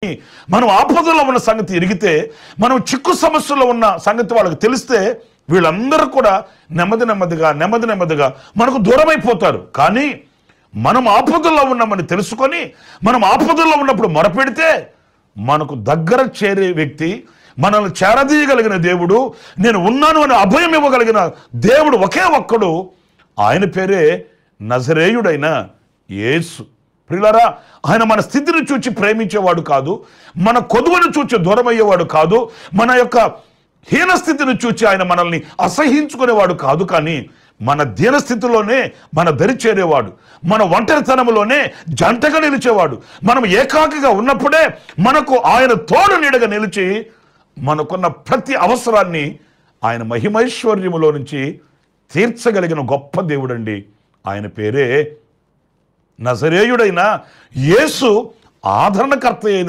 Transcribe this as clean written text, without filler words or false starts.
మనం ఆపదలో ఉన్న సంగతి ఎరిగితే, మనం చిక్కు సమస్యలో ఉన్న సంగతి వాళ్ళకి తెలిస్తే వీళ్ళందరూ కూడా నెమ్మదిగా మనకు దూరమైపోతారు. కానీ మనం ఆపదల్లో ఉన్నామని తెలుసుకొని మనం ఆపదల్లో ఉన్నప్పుడు మొరపెడితే మనకు దగ్గర చేరే వ్యక్తి, మనల్ని చేరదీయగలిగిన దేవుడు, నేను ఉన్నాను అని అభయం ఇవ్వగలిగిన దేవుడు ఒకే ఒక్కడు, ఆయన పేరే నజరేయుడైన యేసు. ప్రియులారా, ఆయన మన స్థితిని చూచి ప్రేమించేవాడు కాదు, మన కొదువను చూచి దూరమయ్యేవాడు కాదు, మన యొక్క హీన స్థితిని చూచి ఆయన మనల్ని అసహించుకునేవాడు కాదు. కానీ మన దీనస్థితిలోనే మన దరి చేరేవాడు, మన ఒంటరితనంలోనే జంటగా నిలిచేవాడు, మనం ఏకాకిగా ఉన్నప్పుడే మనకు ఆయన తోడు నీడగా నిలిచి మనకున్న ప్రతి అవసరాన్ని ఆయన మహిమైశ్వర్యములో నుంచి తీర్చగలిగిన గొప్ప దేవుడండి. ఆయన పేరే నజరేయుడైన యేసు, ఆదరణకర్త అయిన